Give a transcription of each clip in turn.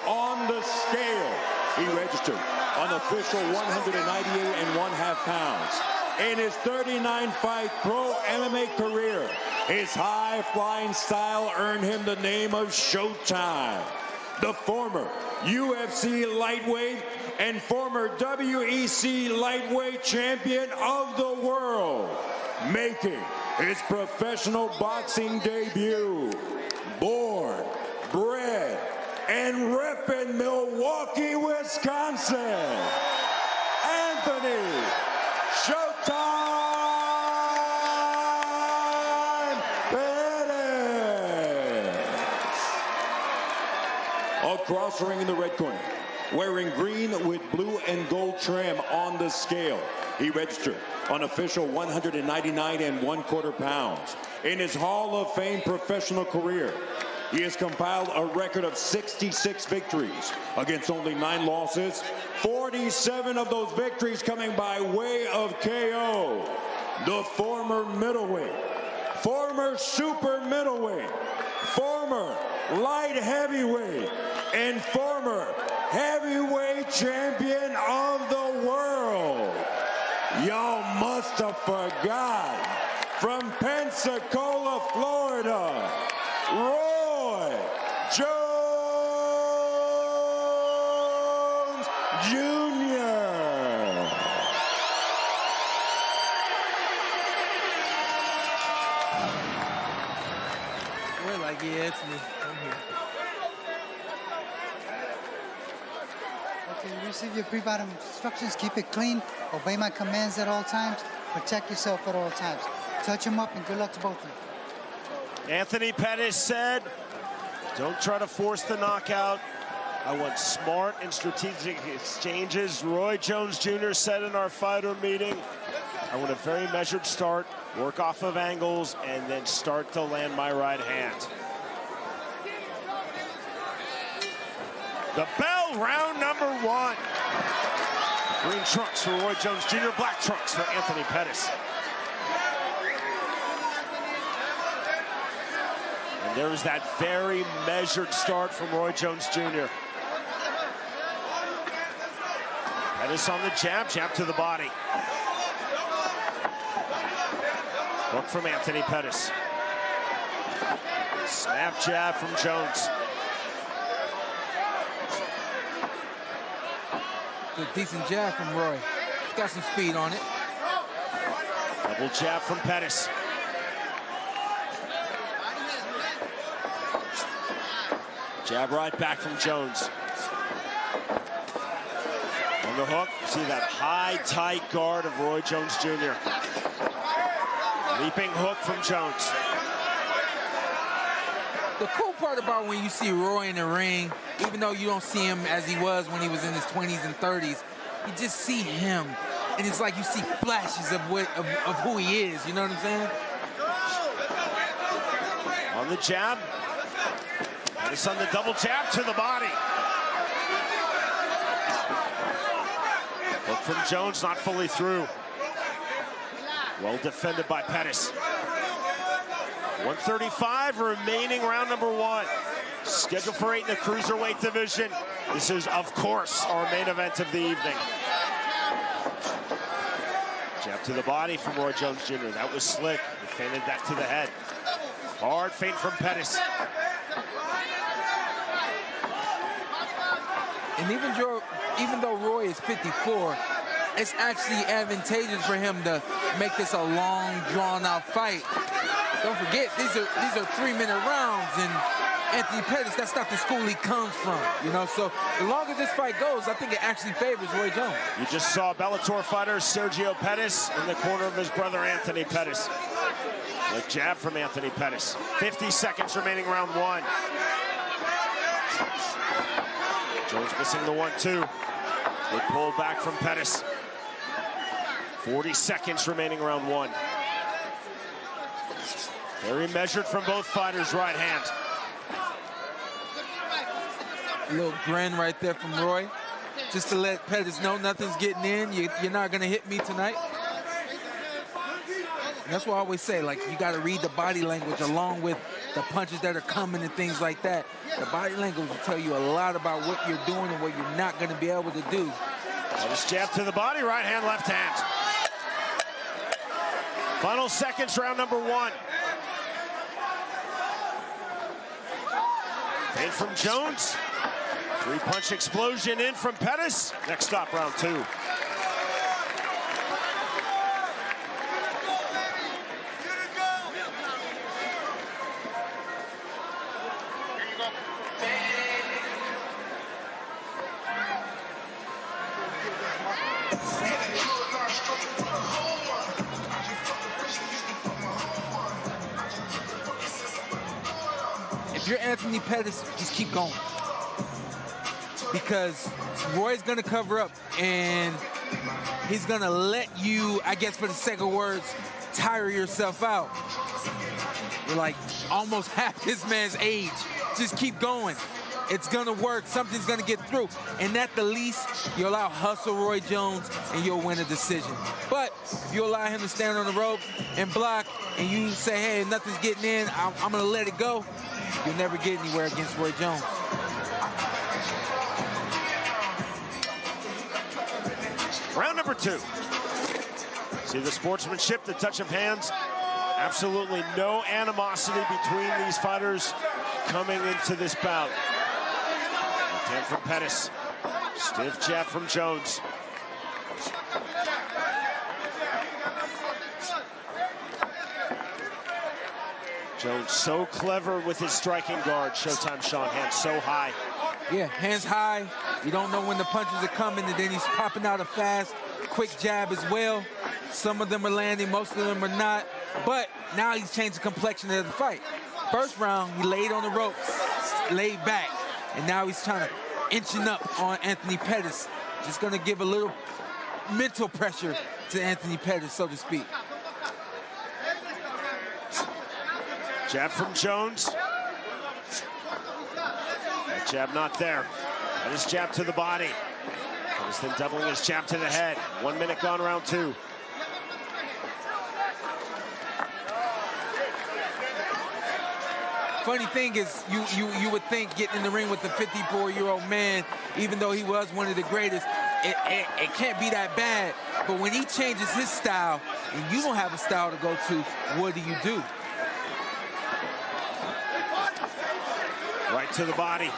on the scale. He registered an official 198.5 pounds. In his 39-fight pro MMA career, his high-flying style earned him the name of Showtime. The former UFC lightweight and former WEC lightweight champion of the world, making his professional boxing debut. Born, bred, and repping Milwaukee, Wisconsin, Antony Showtime Pettis. Across the ring in the red corner, wearing green with blue and gold trim on the scale, he registered an official 199.25 pounds. In his Hall of Fame professional career, he has compiled a record of 66 victories against only 9 losses, 47 of those victories coming by way of KO. The former middleweight, former super middleweight, former light heavyweight, and former heavyweight champion of the world. Y'all must have forgot, from Pensacola, Florida, Roy Jons Jr. We're like, yeah, it's me. I'm here. Okay, receive your pre-fight instructions. Keep it clean. Obey my commands at all times. Protect yourself at all times. Touch him up, and good luck to both of you. Antony Pettis said, don't try to force the knockout. I want smart and strategic exchanges. Roy Jones Jr. said in our fighter meeting, I want a very measured start, work off of angles, and then start to land my right hand. The bell, round number 1. Green trunks for Roy Jones Jr., black trunks for Antony Pettis. And there's that very measured start from Roy Jones Jr. Pettis on the jab, jab to the body. Hook from Antony Pettis. Snap jab from Jones. Good, decent jab from Roy. He's got some speed on it. Double jab from Pettis. Jab right back from Jones. On the hook, see that high, tight guard of Roy Jones Jr. Leaping hook from Jones. The cool part about when you see Roy in the ring, even though you don't see him as he was when he was in his 20s and 30s, you just see him, and it's like you see flashes of who he is, you know what I'm saying? On the jab. Pettis on the double jab to the body. Hook from Jones, not fully through. Well defended by Pettis. 135 remaining, round number 1. Scheduled for 8 in the cruiserweight division. This is, of course, our main event of the evening. Jab to the body from Roy Jones Jr. That was slick. He feinted that to the head. Hard feint from Pettis. And even though Roy is 54, it's actually advantageous for him to make this a long, drawn-out fight. Don't forget, these are 3-minute rounds, and Antony Pettis, that's not the school he comes from, you know? So the longer this fight goes, I think it actually favors Roy Jones. You just saw Bellator fighter Sergio Pettis in the corner of his brother Antony Pettis. A jab from Antony Pettis. 50 seconds remaining, round 1. Jones missing the 1-2. Good pull back from Pettis. 40 seconds remaining, round 1. Very measured from both fighters' right hand. A little grin right there from Roy, just to let Pettis know nothing's getting in. You're not going to hit me tonight. And that's why I always say, like, you got to read the body language along with the punches that are coming and things like that. The body language will tell you a lot about what you're doing and what you're not going to be able to do. Pettis jab to the body, right hand, left hand. Final seconds, round number 1. In from Jons. 3-punch explosion in from Pettis. Next stop, round 2. If you're Antony Pettis, just keep going. Because Roy's gonna cover up and he's gonna let you, I guess for the sake of words, tire yourself out. You're like almost half this man's age. Just keep going. It's gonna work, something's gonna get through. And at the least, you allow hustle Roy Jones and you'll win a decision. But if you allow him to stand on the ropes and block and you say, hey, nothing's getting in, I'm gonna let it go, you'll never get anywhere against Roy Jones. Round number 2. See the sportsmanship, the touch of hands. Absolutely no animosity between these fighters coming into this bout. Left hand from Pettis. Stiff jab from Jons. Jons so clever with his striking guard. Showtime Sean, hands so high. Yeah, hands high. You don't know when the punches are coming, and then he's popping out a fast, quick jab as well. Some of them are landing, most of them are not. But now he's changed the complexion of the fight. First round, he laid on the ropes, laid back, and now he's trying to inching up on Antony Pettis. Just gonna give a little mental pressure to Antony Pettis, so to speak. Jab from Jons. That jab not there. And his jab to the body. Pettis then doubling his jab to the head. 1 minute gone, round 2. Funny thing is, you would think getting in the ring with the 54-year-old man, even though he was one of the greatest, it can't be that bad. But when he changes his style and you don't have a style to go to, what do you do? Right to the body.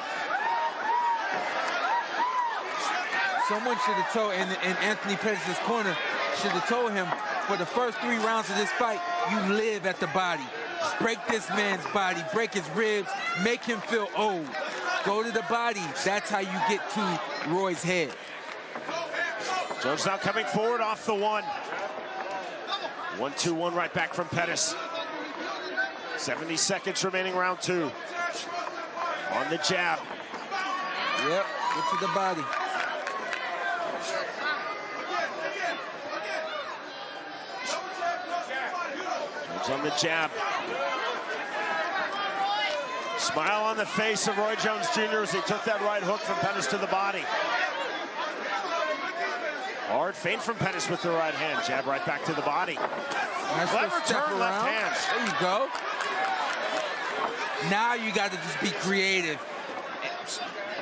Someone should have told, in Antony Pettis' corner, should have told him, for the first 3 rounds of this fight, you live at the body. Break this man's body, break his ribs, make him feel old. Go to the body. That's how you get to Roy's head. Jons now coming forward off the 1. 1-2-1 right back from Pettis. 70 seconds remaining, round 2. On the jab. Yep, get to the body. Jons on the jab. Smile on the face of Roy Jones Jr. as he took that right hook from Pettis to the body. Hard feint from Pettis with the right hand. Jab right back to the body. Nice Clever turn, left hand. There you go. Now you got to just be creative.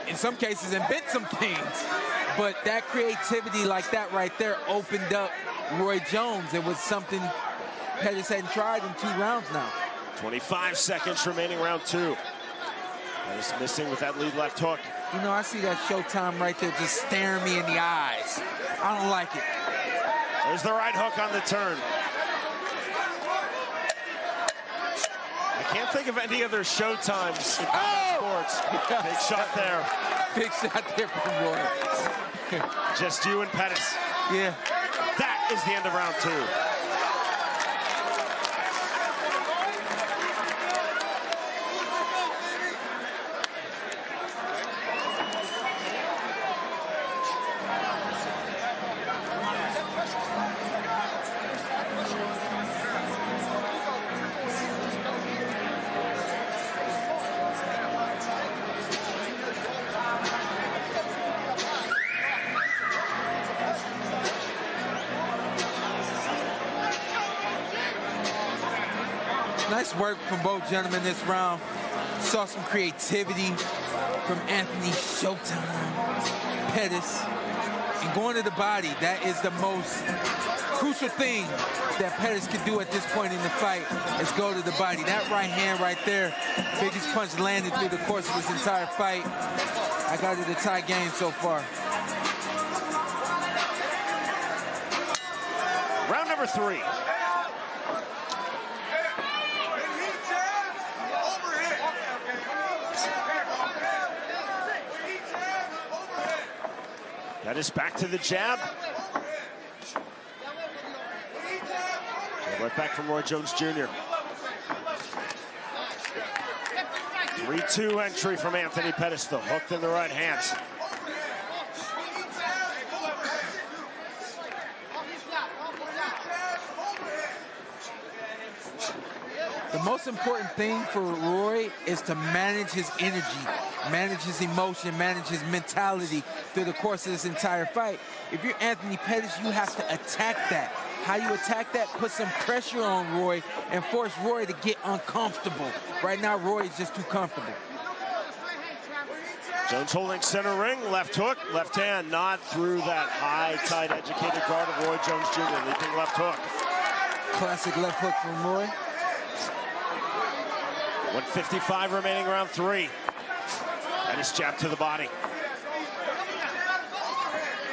In some cases, invent some things. But that creativity like that right there opened up Roy Jones. It was something Pettis hadn't tried in 2 rounds now. 25 seconds remaining, round 2. Pettis missing with that lead left hook. You know, I see that Showtime right there just staring me in the eyes. I don't like it. There's the right hook on the turn. I can't think of any other Showtimes in sports. Big shot there. Big shot there from Roy. Just you and Pettis. Yeah. That is the end of round 2. Nice work from both gentlemen this round. Saw some creativity from Antony Showtime Pettis. And going to the body, that is the most crucial thing that Pettis can do at this point in the fight, is go to the body. That right hand right there, biggest punch landed through the course of this entire fight. I got it a tie game so far. Round number 3. That is back to the jab. Right back from Roy Jones Jr. 3-2 entry from Antony Pettis, though, hooked in the right hands. The most important thing for Roy is to manage his energy, manage his emotion, manage his mentality through the course of this entire fight. If you're Antony Pettis, you have to attack that. How you attack that? Put some pressure on Roy and force Roy to get uncomfortable. Right now, Roy is just too comfortable. Jones holding center ring, left hook, left hand, not through that high, tight, educated guard of Roy Jones Jr., leaping left hook. Classic left hook from Roy. 1:55 remaining, round 3. Pettis jab to the body.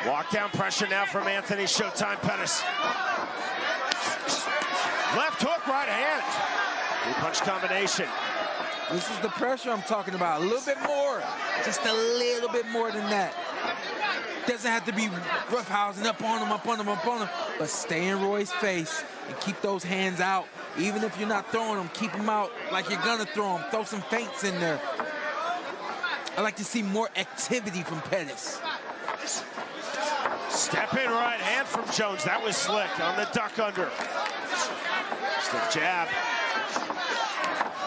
Walk down pressure now from Antony Showtime Pettis. Left hook, right hand. 3-punch combination. This is the pressure I'm talking about. A little bit more, just a little bit more than that. Doesn't have to be roughhousing up on him, but stay in Roy's face and keep those hands out. Even if you're not throwing them, keep them out like you're gonna throw them. Throw some feints in there. I like to see more activity from Pettis. Step in right hand from Jones. That was slick on the duck under. Stiff jab.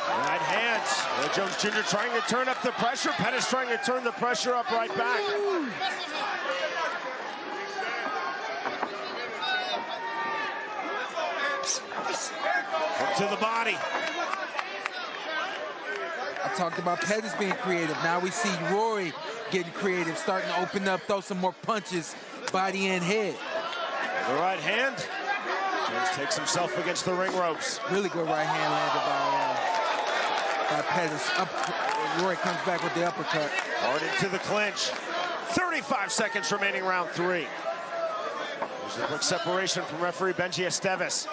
Right hands. Roy Jones Jr. trying to turn up the pressure. Pettis trying to turn the pressure up right back. Up to the body. I talked about Pettis being creative. Now we see Roy getting creative, starting to open up, throw some more punches, body and head. The right hand. Jones takes himself against the ring ropes. Really good right hand landed by Pettis. Roy comes back with the uppercut. Hard into the clinch. 35 seconds remaining, round 3. There's a quick separation from referee Benji Esteves.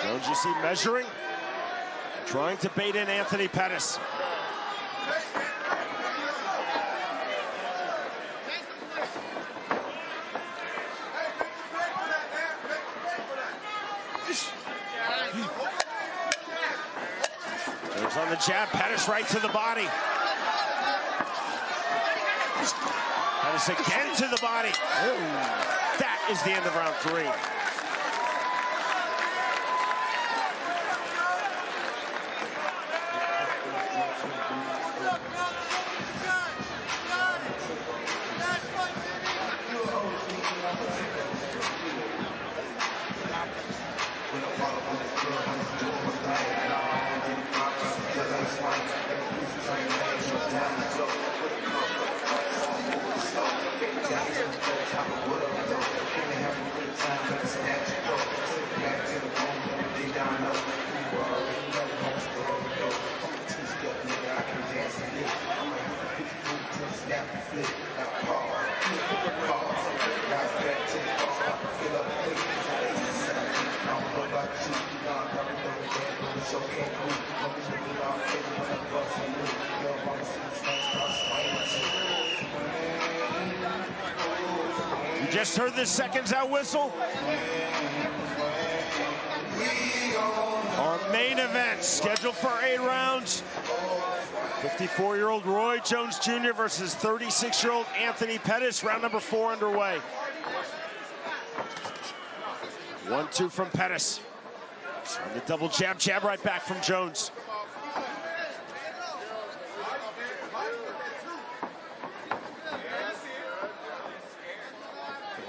Jones, you see, measuring, trying to bait in Antony Pettis. Jones on the jab, Pettis right to the body. Pettis again to the body. That is the end of round 3. You just heard the seconds out whistle. Our main event, scheduled for 8 rounds. 54-year-old Roy Jones Jr. versus 36-year-old Antony Pettis. Round number 4 underway. 1-2 from Pettis. And the double jab, jab right back from Jones.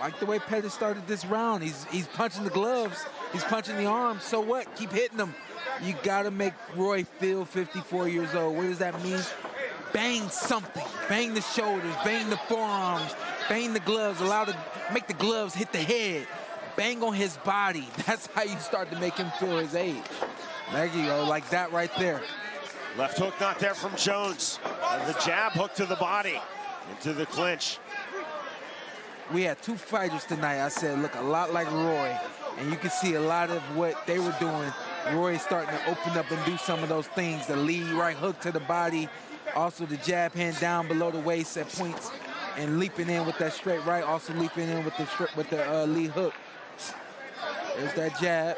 Like the way Pettis started this round. He's punching the gloves. He's punching the arms. So what? Keep hitting them. You got to make Roy feel 54 years old. What does that mean? Bang something. Bang the shoulders. Bang the forearms. Bang the gloves. Make the gloves hit the head. Bang on his body. That's how you start to make him feel his age. There you go, like that right there. Left hook not there from Jons. And the jab hook to the body into the clinch. We had two fighters tonight, I said, look a lot like Roy. And you can see a lot of what they were doing. Roy starting to open up and do some of those things. The lead right hook to the body. Also the jab hand down below the waist at points. And leaping in with that straight right. Also leaping in with the lead hook. There's that jab.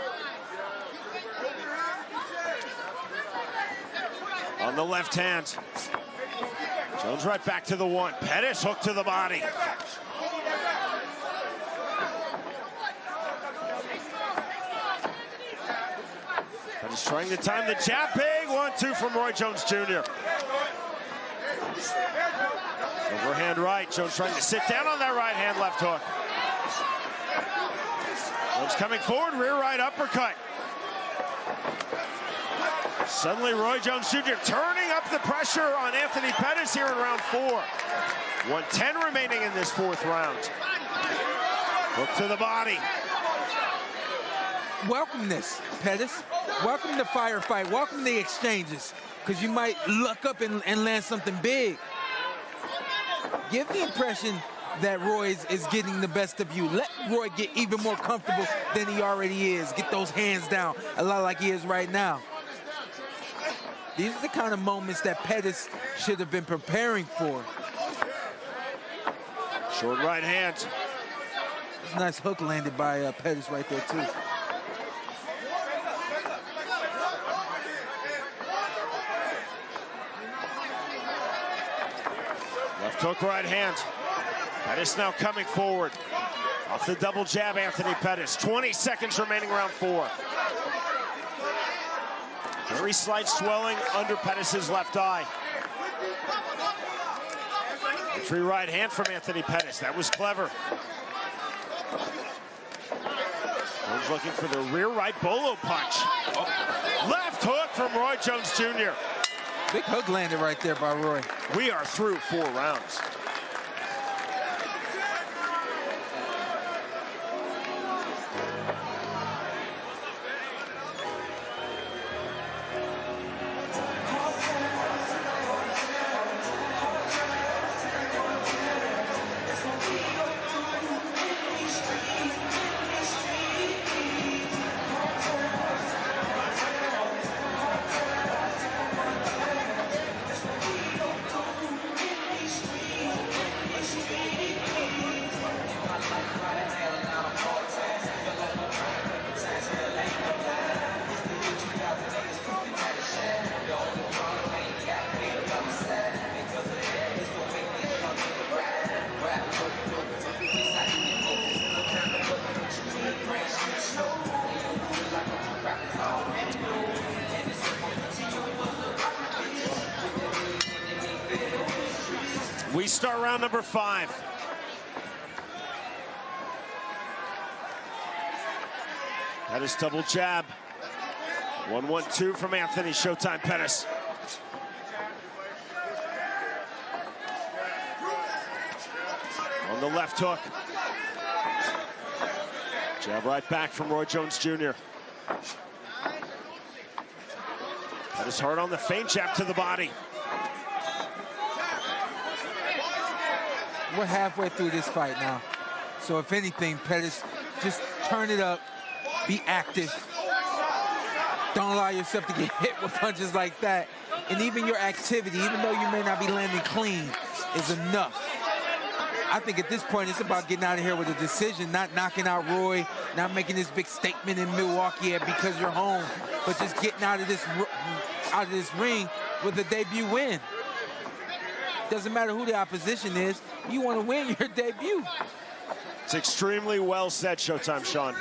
On the left hand. Jons right back to the one. Pettis hook to the body. Pettis trying to time the jab. Big 1-2 from Roy Jones Jr. Overhand right. Jons trying to sit down on that right hand left hook. Jons coming forward. Rear right uppercut. Suddenly, Roy Jones Jr. turning up the pressure on Antony Pettis here in round 4. 1:10 remaining in this 4th round. Hook to the body. Welcome this, Pettis. Welcome the firefight. Welcome the exchanges, because you might luck up and land something big. Give the impression that Roy is getting the best of you. Let Roy get even more comfortable than he already is. Get those hands down a lot like he is right now. These are the kind of moments that Pettis should have been preparing for. Short right hand. Nice hook landed by Pettis right there, too. Left hook right hand. Pettis now coming forward. Off the double jab, Antony Pettis. 20 seconds remaining, round 4. Very slight swelling under Pettis' left eye. Entry right hand from Antony Pettis. That was clever. He's looking for the rear right bolo punch. Oh. Left hook from Roy Jones Jr. Big hook landed right there by Roy. We are through 4 rounds. We start round number 5. Pettis double jab. 1-1-2 from Antony. Showtime Pettis. On the left hook. Jab right back from Roy Jones Jr. Pettis hard on the feint jab to the body. We're halfway through this fight now. So if anything, Pettis, just turn it up, be active. Don't allow yourself to get hit with punches like that. And even your activity, even though you may not be landing clean, is enough. I think at this point, it's about getting out of here with a decision, not knocking out Roy, not making this big statement in Milwaukee because you're home, but just getting out of this ring with a debut win. Doesn't matter who the opposition is, you want to win your debut. It's extremely well said, Showtime Sean.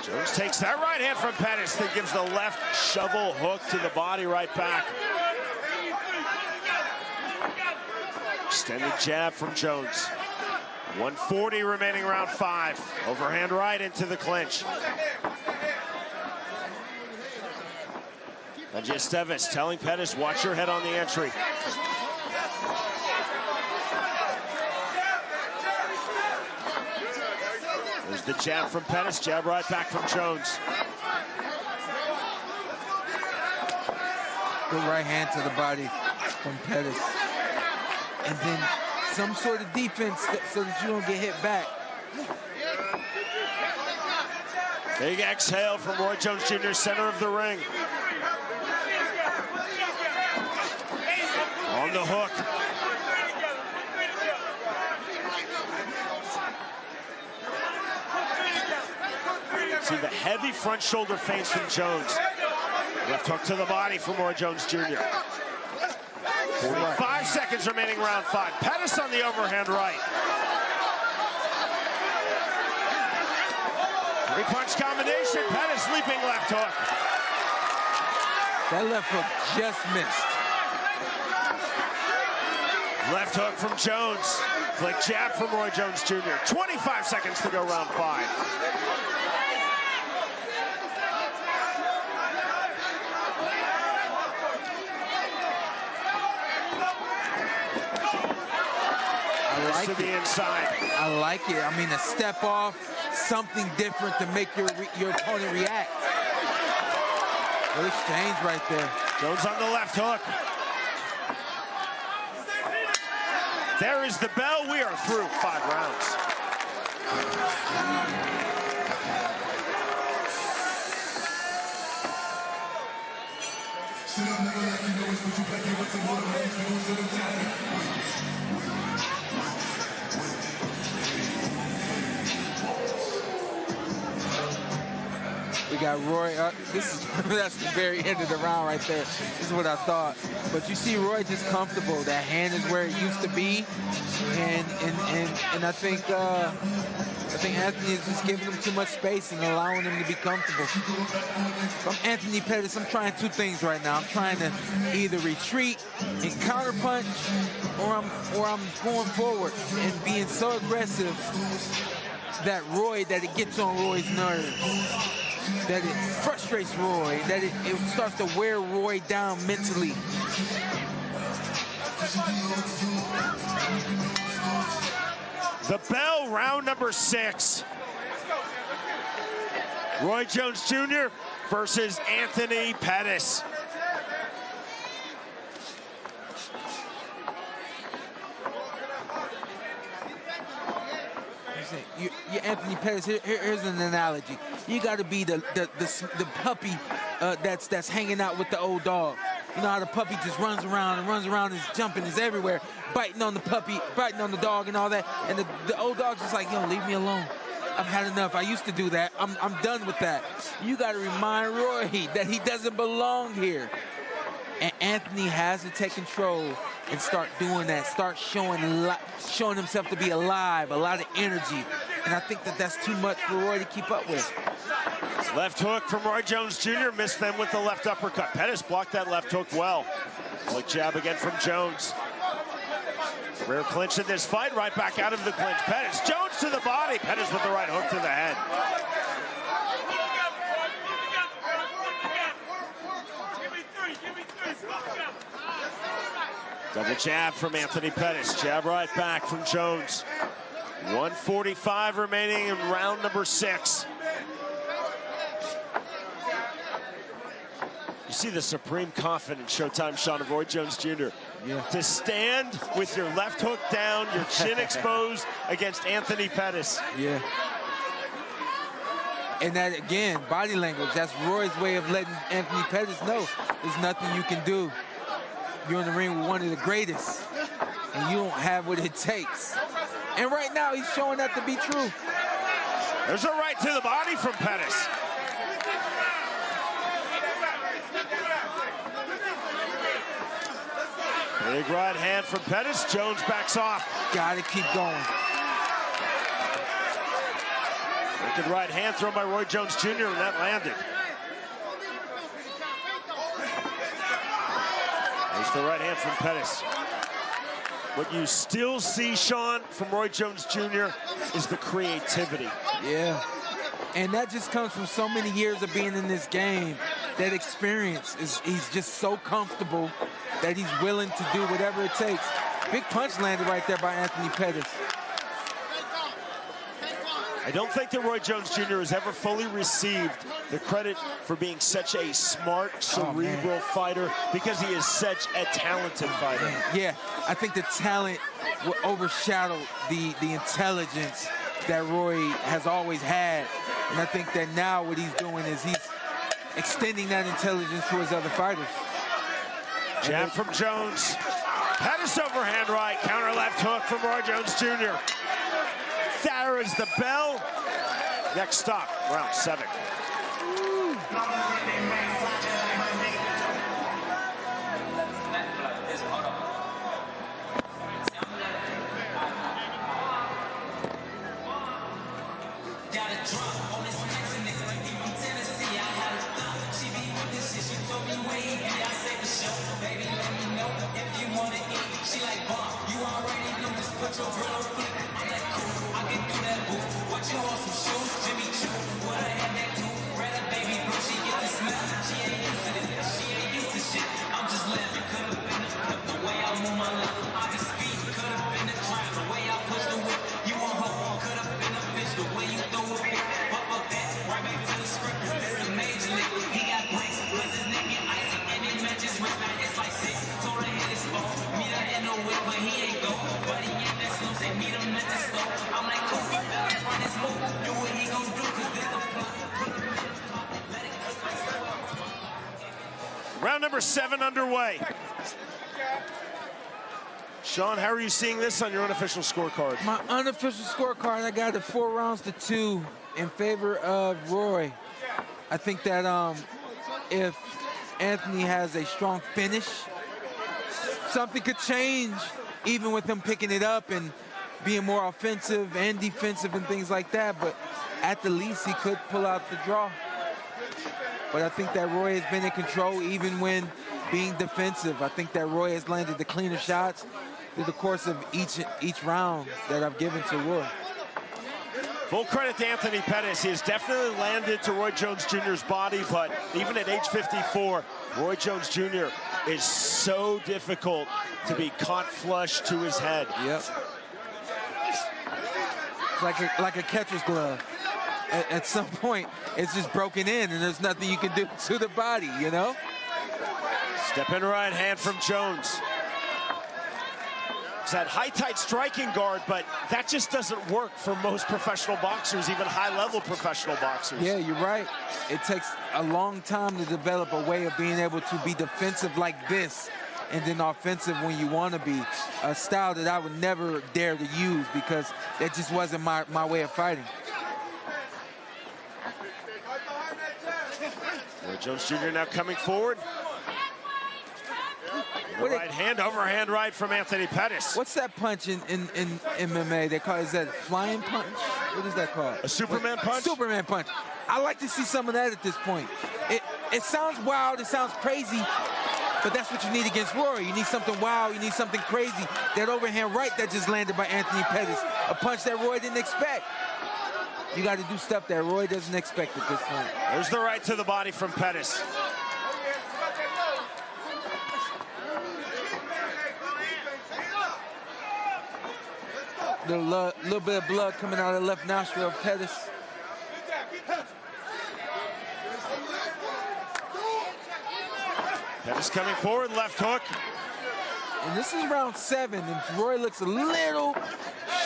Jons takes that right hand from Pettis, that gives the left shovel hook to the body right back. Extended jab from Jons. 140 remaining round 5. Overhand right into the clinch. Esteves telling Pettis, watch your head on the entry. There's the jab from Pettis, jab right back from Jons. Good right hand to the body from Pettis. And then some sort of defense so that you don't get hit back. Big exhale from Roy Jones Jr., center of the ring. On the hook. See the heavy front shoulder feints from Jons. Left hook to the body from Roy Jones Jr. 45 seconds remaining round 5. Pettis on the overhand right. 3-punch combination. Pettis leaping left hook. That left hook just missed. Left hook from Jons. Flick jab from Roy Jones Jr. 25 seconds to go round 5. To the inside. I like it. I mean, a step off, something different to make your opponent react. Good exchange right there. Jons on the left hook. There is the bell. We are through 5 rounds. We got Roy. That's the very end of the round right there. This is what I thought. But you see Roy just comfortable. That hand is where it used to be, and I think Antony is just giving him too much space and allowing him to be comfortable. From Antony Pettis, I'm trying 2 things right now. I'm trying to either retreat and counterpunch, or I'm going forward and being so aggressive that it gets on Roy's nerves, that it frustrates Roy, that it starts to wear Roy down mentally. The bell, round number 6. Roy Jones Jr. versus Antony Pettis. Antony Pettis, here's an analogy. You got to be the puppy that's hanging out with the old dog. You know how the puppy just runs around, is jumping, is everywhere, biting on the puppy, biting on the dog and all that. And the old dog's just like, yo, leave me alone. I've had enough. I used to do that. I'm done with that. You got to remind Roy that he doesn't belong here. And Antony has to take control and start doing that, start showing himself to be alive, a lot of energy. And I think that's too much for Roy to keep up with. Left hook from Roy Jones Jr. Missed them with the left uppercut. Pettis blocked that left hook well. Flick jab again from Jons. Rear clinch in this fight, right back out of the clinch. Pettis, Jons to the body. Pettis with the right hook to the head. Double jab from Antony Pettis. Jab right back from Jons. 145 remaining in round number 6. You see the supreme confidence Showtime shot of Roy Jones Jr. Yeah. To stand with your left hook down, your chin exposed against Antony Pettis. Yeah. And that, again, body language, that's Roy's way of letting Antony Pettis know there's nothing you can do. You're in the ring with one of the greatest, and you don't have what it takes. And right now, he's showing that to be true. There's a right to the body from Pettis. Big right hand from Pettis. Jons backs off. Gotta keep going. Wicked right hand thrown by Roy Jones Jr. and that landed. There's the right hand from Pettis. What you still see, Sean, from Roy Jones Jr. is the creativity. Yeah. And that just comes from so many years of being in this game. That experience he's just so comfortable that he's willing to do whatever it takes. Big punch landed right there by Antony Pettis. I don't think that Roy Jones Jr. has ever fully received the credit for being such a smart, cerebral fighter because he is such a talented fighter. Yeah, I think the talent will overshadow the intelligence that Roy has always had. And I think that now what he's doing is he's extending that intelligence to his other fighters. Jab from Jones. Pettis overhand right. Counter left hook from Roy Jones Jr. There is the bell. Next stop, round 7. Round number 7 underway. Sean, how are you seeing this on your unofficial scorecard? My unofficial scorecard, I got it 4 rounds to 2 in favor of Roy. I think that if Antony has a strong finish, something could change even with him picking it up and being more offensive and defensive and things like that. But at the least, he could pull out the draw. But I think that Roy has been in control even when being defensive. I think that Roy has landed the cleaner shots through the course of each round that I've given to Roy. Full credit to Antony Pettis. He has definitely landed to Roy Jones Jr.'s body, but even at age 54, Roy Jones Jr. is so difficult to be caught flush to his head. Yep. Like a catcher's glove. At some point, it's just broken in, and there's nothing you can do to the body, you know? Step in right hand from Jones. It's that high, tight striking guard, but that just doesn't work for most professional boxers, even high-level professional boxers. Yeah, you're right. It takes a long time to develop a way of being able to be defensive like this and then offensive when you want to be. A style that I would never dare to use because that just wasn't my way of fighting. Roy Jones Jr. now coming forward. Right hand, overhand right from Antony Pettis. What's that punch in MMA? They call it, is that a flying punch? What is that called? A Superman punch? Superman punch. I like to see some of that at this point. It sounds wild, it sounds crazy, but that's what you need against Roy. You need something wild, you need something crazy. That overhand right that just landed by Antony Pettis, a punch that Roy didn't expect. You got to do stuff that Roy doesn't expect at this point. There's the right to the body from Pettis. Little bit of blood coming out of the left nostril of Pettis. Pettis coming forward, left hook. And this is round 7, and Roy looks a little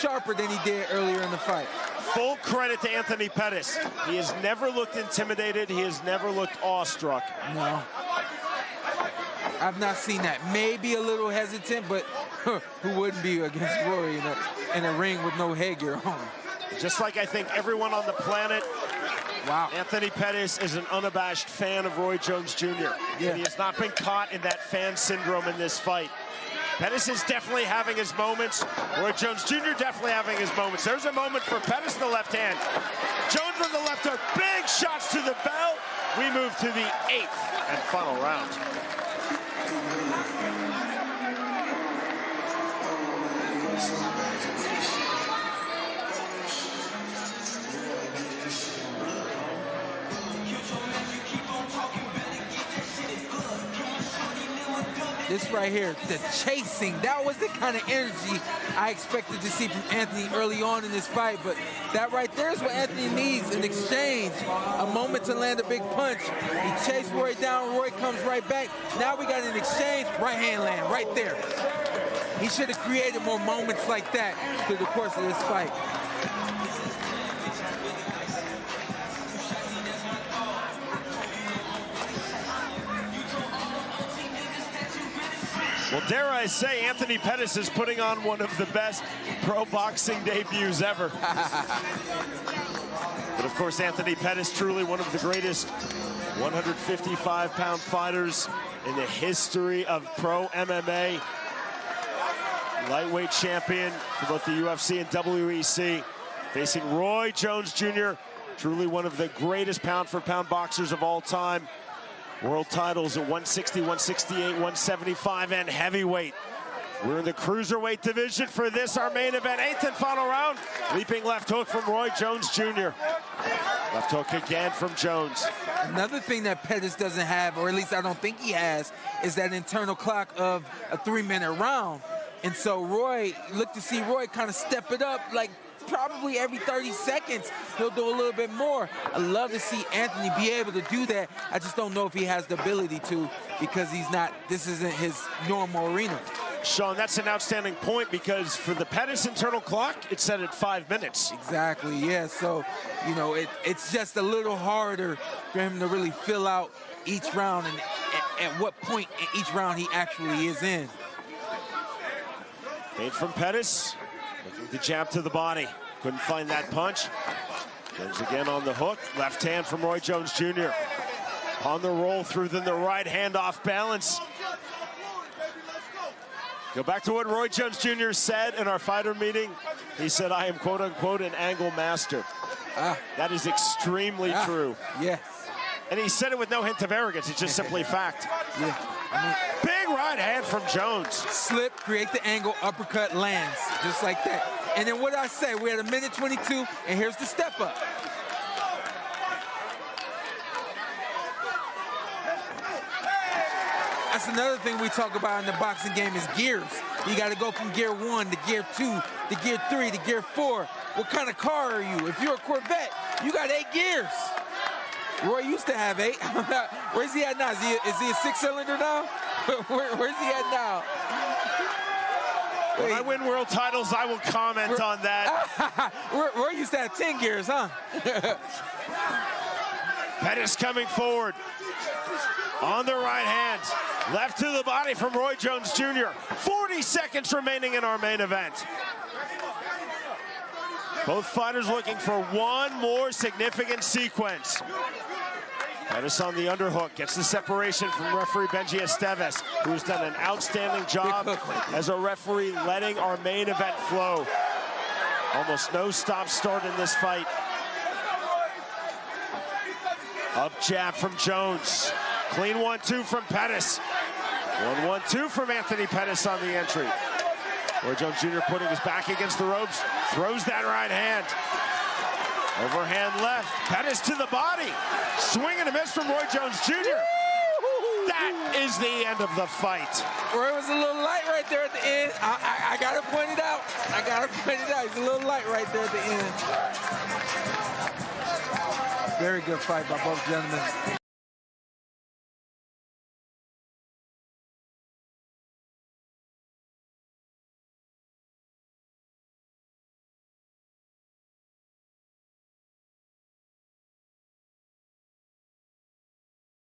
sharper than he did earlier in the fight. Full credit to Antony Pettis. He has never looked intimidated. He has never looked awestruck. No. I've not seen that. Maybe a little hesitant, but who wouldn't be against Roy in a ring with no headgear on? Just like I think everyone on the planet, wow. Antony Pettis is an unabashed fan of Roy Jones Jr. Yeah. And he has not been caught in that fan syndrome in this fight. Pettis is definitely having his moments. Roy Jones Jr. definitely having his moments. There's a moment for Pettis in the left hand. Jones with the left hook. Big shots to the bell. We move to the 8th and final round. This right here, the chasing, that was the kind of energy I expected to see from Antony early on in this fight, but that right there is what Antony needs, an exchange, a moment to land a big punch. He chased Roy down, Roy comes right back. Now we got an exchange, right hand land, right there. He should have created more moments like that through the course of this fight. Well, dare I say, Antony Pettis is putting on one of the best pro boxing debuts ever. But of course, Antony Pettis, truly one of the greatest 155-pound fighters in the history of pro MMA. Lightweight champion for both the UFC and WEC. Facing Roy Jones Jr., truly one of the greatest pound-for-pound boxers of all time. World titles at 160, 168, 175, and heavyweight. We're in the cruiserweight division for this, our main event. 8th and final round. Leaping left hook from Roy Jones Jr. Left hook again from Jones. Another thing that Pettis doesn't have, or at least I don't think he has, is that internal clock of a 3-minute round. And so Roy, look to see Roy kind of step it up, like probably every 30 seconds, he'll do a little bit more. I love to see Antony be able to do that. I just don't know if he has the ability to, because this isn't his normal arena. Sean, that's an outstanding point, because for the Pettis internal clock, it's set at 5 minutes. Exactly, yeah. So, you know, it's just a little harder for him to really fill out each round and at what point in each round he actually is in. Made from Pettis, looking to jab to the body. Couldn't find that punch. Goes again on the hook. Left hand from Roy Jones Jr. On the roll through, then the right hand off balance. Go back to what Roy Jones Jr. said in our fighter meeting. He said, I am quote unquote an angle master. That is extremely true. Yes. And he said it with no hint of arrogance. It's just simply fact. Yeah. I mean, big right hand from Jones. Slip, create the angle, uppercut, lands, just like that. And then what I say, we're at 1:22, and here's the step up. That's another thing we talk about in the boxing game is gears. You got to go from gear 1 to gear 2 to gear 3 to gear 4. What kind of car are you? If you're a Corvette, you got 8 gears. Roy used to have 8. Where's he at now? Is he a 6-cylinder now? Where's he at now? When I win world titles, I will comment on that. Roy used to have 10 gears, huh? Pettis coming forward. On the right hand. Left to the body from Roy Jones Jr. 40 seconds remaining in our main event. Both fighters looking for one more significant sequence. Pettis on the underhook, gets the separation from referee Benji Esteves, who's done an outstanding job as a referee letting our main event flow. Almost no stop-start in this fight. Up jab from Jones. Clean 1-2 from Pettis. 1-1-2 from Antony Pettis on the entry. Roy Jones Jr. putting his back against the ropes, throws that right hand. Overhand left, Pettis to the body. Swing and a miss from Roy Jones Jr. That is the end of the fight. Roy was a little light right there at the end. I gotta point it out. He's a little light right there at the end. Very good fight by both gentlemen.